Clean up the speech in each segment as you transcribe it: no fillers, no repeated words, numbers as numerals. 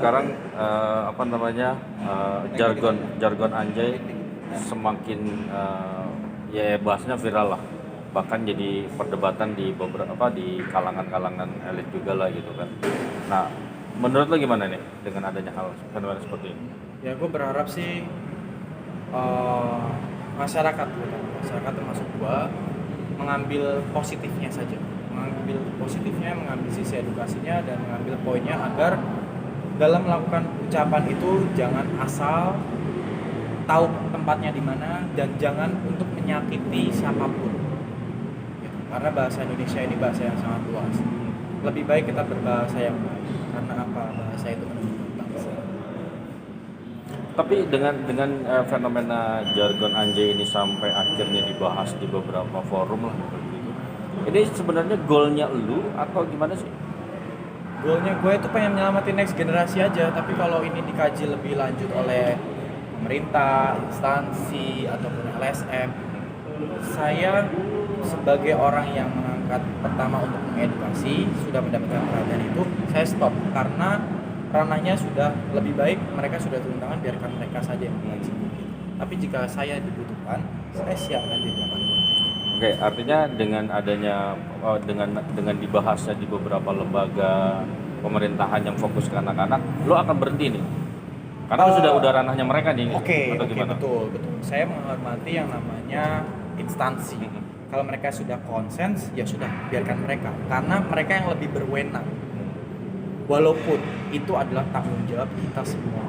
sekarang jargon anjay semakin ya bahasanya viral lah, bahkan jadi perdebatan di beberapa di kalangan-kalangan elit juga lah gitu kan. Nah, menurut lo gimana nih dengan adanya hal fenomena seperti ini? Ya gue berharap sih masyarakat termasuk gue mengambil positifnya saja, mengambil sisi edukasinya dan mengambil poinnya agar dalam melakukan ucapan itu jangan asal tahu tempatnya di mana dan jangan untuk menyakiti siapapun gitu. Karena bahasa Indonesia ini bahasa yang sangat luas, lebih baik kita berbahasa yang baik karena apa, bahasa itu menunjukkan bangsa. Tapi dengan fenomena jargon anjay ini sampai akhirnya dibahas di beberapa forum lah gitu. Ini sebenarnya goalnya lu atau gimana sih? Goalnya gue itu pengen nyelamatin next generasi aja, tapi kalau ini dikaji lebih lanjut oleh pemerintah, instansi ataupun LSM, saya sebagai orang yang mengangkat pertama untuk mengedukasi sudah mendapatkan perhatian itu, saya stop karena ranahnya sudah lebih baik, mereka sudah turun tangan, biarkan mereka saja yang mengkaji. Tapi jika saya dibutuhkan, saya siap hadir kapanpun. Oke, artinya dengan adanya dengan dibahasnya di beberapa lembaga pemerintahan yang fokus ke anak-anak, lo akan berhenti nih? Karena udah ranahnya mereka nih. Oke, Gimana? betul. Saya menghormati yang namanya instansi. Kalau mereka sudah konsens, ya sudah, biarkan mereka. Karena mereka yang lebih berwenang. Walaupun itu adalah tanggung jawab kita semua.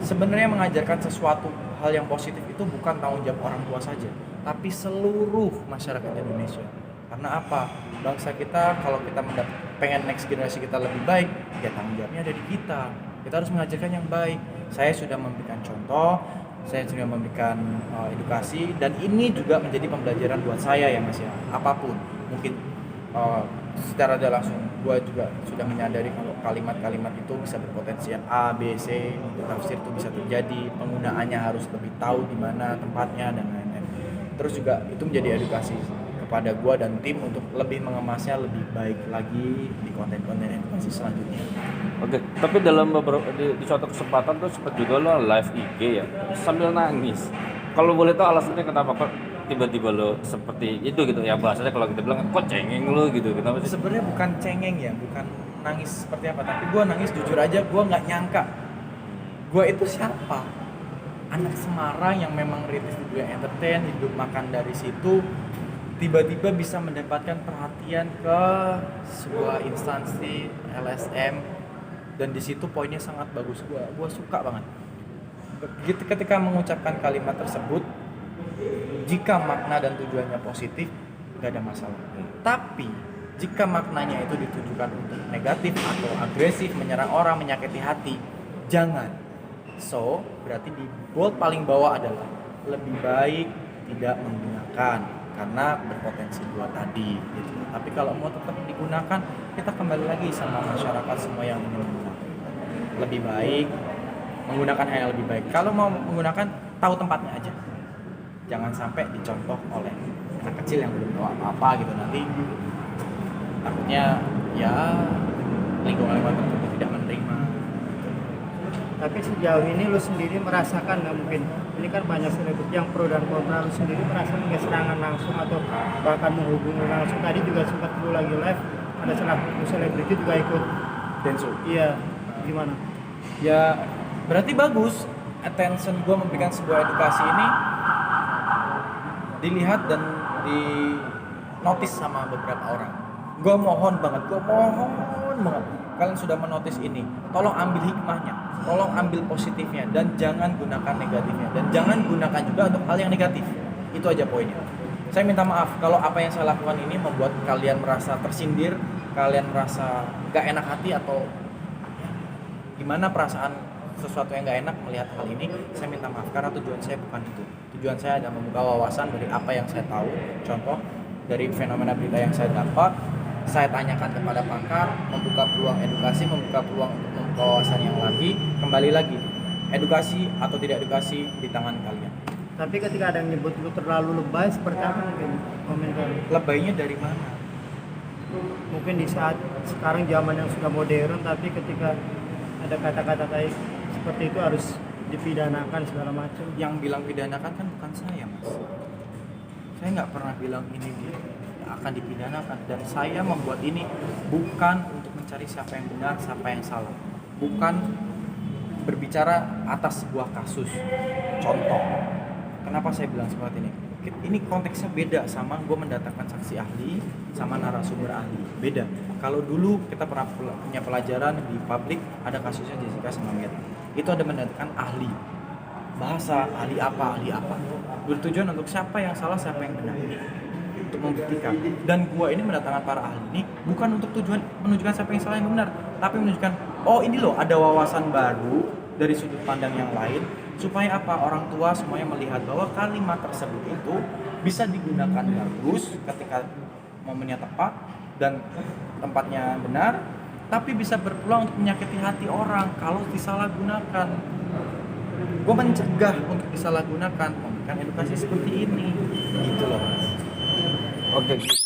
Sebenarnya mengajarkan sesuatu hal yang positif itu bukan tanggung jawab orang tua saja, tapi seluruh masyarakat Indonesia. Karena apa? Bangsa kita kalau kita pengen next generasi kita lebih baik, ya tanggung jawabnya ada di kita. Kita harus mengajarkan yang baik. Saya sudah memberikan contoh, saya sudah memberikan edukasi, dan ini juga menjadi pembelajaran buat saya ya Mas ya. Apapun, mungkin secara tidak langsung gue juga sudah menyadari kalau kalimat-kalimat itu bisa berpotensi yang A, B, C, tafsir itu bisa terjadi, penggunaannya harus lebih tahu di mana tempatnya dan lain-lain. Terus juga itu menjadi edukasi kepada gue dan tim untuk lebih mengemasnya lebih baik lagi di konten-konten edukasi selanjutnya. Oke, tapi dalam beberapa di suatu kesempatan tuh sempat juga lo live IG ya sambil nangis. Kalau boleh tahu alasannya kenapa kok tiba-tiba lo seperti itu gitu ya, bahasanya kalau kita bilang kok cengeng lo gitu, kenapa sih? Sebenarnya bukan cengeng ya, bukan nangis seperti apa, tapi gue nangis jujur aja, gue nggak nyangka gue itu siapa, anak Semarang yang memang rintis di dunia entertain, hidup makan dari situ, tiba-tiba bisa mendapatkan perhatian ke sebuah instansi LSM, dan di situ poinnya sangat bagus, gue suka banget. Ketika mengucapkan kalimat tersebut, jika makna dan tujuannya positif, gak ada masalah. Tapi jika maknanya itu ditujukan untuk negatif atau agresif, menyerang orang, menyakiti hati, jangan. So, berarti di bold paling bawah adalah lebih baik tidak menggunakan karena berpotensi dua tadi gitu. Tapi kalau mau tetap digunakan, kita kembali lagi sama masyarakat semua yang ingin menggunakan. Lebih baik menggunakan hal yang lebih baik. Kalau mau menggunakan, tahu tempatnya aja. Jangan sampai dicontoh oleh anak kecil yang belum tahu apa-apa gitu, nanti takutnya ya lingkungan tertentu tidak menerima. Tapi sejauh ini lu sendiri merasakan nggak, mungkin ini kan banyak selebriti yang pro dan kontra, lu sendiri merasakan nggak serangan langsung atau bahkan menghubungi langsung? Tadi juga sempat lu lagi live, ada salah satu selebriti juga ikut Densu. Iya, gimana? Ya berarti bagus, attention gue memberikan sebuah edukasi ini dilihat dan di notice sama beberapa orang. Gue mohon banget, kalian sudah menotis ini, tolong ambil hikmahnya, tolong ambil positifnya, dan jangan gunakan negatifnya, dan jangan gunakan juga untuk hal yang negatif. Itu aja poinnya. Saya minta maaf kalau apa yang saya lakukan ini membuat kalian merasa tersindir, kalian merasa gak enak hati, atau gimana perasaan sesuatu yang gak enak melihat hal ini. Saya minta maaf karena tujuan saya bukan itu. Tujuan saya adalah membuka wawasan dari apa yang saya tahu, contoh dari fenomena berita yang saya dapat, saya tanyakan kepada pakar, membuka peluang edukasi, membuka peluang untuk membuka wawasan yang lagi. Kembali lagi, edukasi atau tidak edukasi di tangan kalian. Tapi ketika ada yang nyebut lu terlalu lebay, seperti apa mungkin komentar? Lebaynya dari mana? Mungkin di saat sekarang zaman yang sudah modern, tapi ketika ada kata-kata kayak seperti itu harus dipidanakan segala macam. Yang bilang pidanakan kan bukan saya, Mas. Saya nggak pernah bilang ini akan dipidanakan, dan saya membuat ini bukan untuk mencari siapa yang benar, siapa yang salah, bukan berbicara atas sebuah kasus. Contoh, kenapa saya bilang seperti ini? Ini konteksnya beda sama gue mendatangkan saksi ahli sama narasumber ahli, beda. Kalau dulu kita pernah punya pelajaran di publik, ada kasusnya Jessica sama Mir, itu ada mendatangkan ahli bahasa, ahli apa, bertujuan untuk siapa yang salah, siapa yang benar, untuk membuktikan. Dan gua ini mendatangkan para ahli ini bukan untuk tujuan menunjukkan siapa yang salah yang benar, tapi menunjukkan, oh ini loh ada wawasan baru dari sudut pandang yang lain, supaya apa, orang tua semuanya melihat bahwa kalimat tersebut itu bisa digunakan bagus ketika momennya tepat dan tempatnya benar, tapi bisa berpeluang untuk menyakiti hati orang kalau disalahgunakan. Gue mencegah untuk disalahgunakan, memberikan edukasi seperti ini, gitu loh Mas. Oke.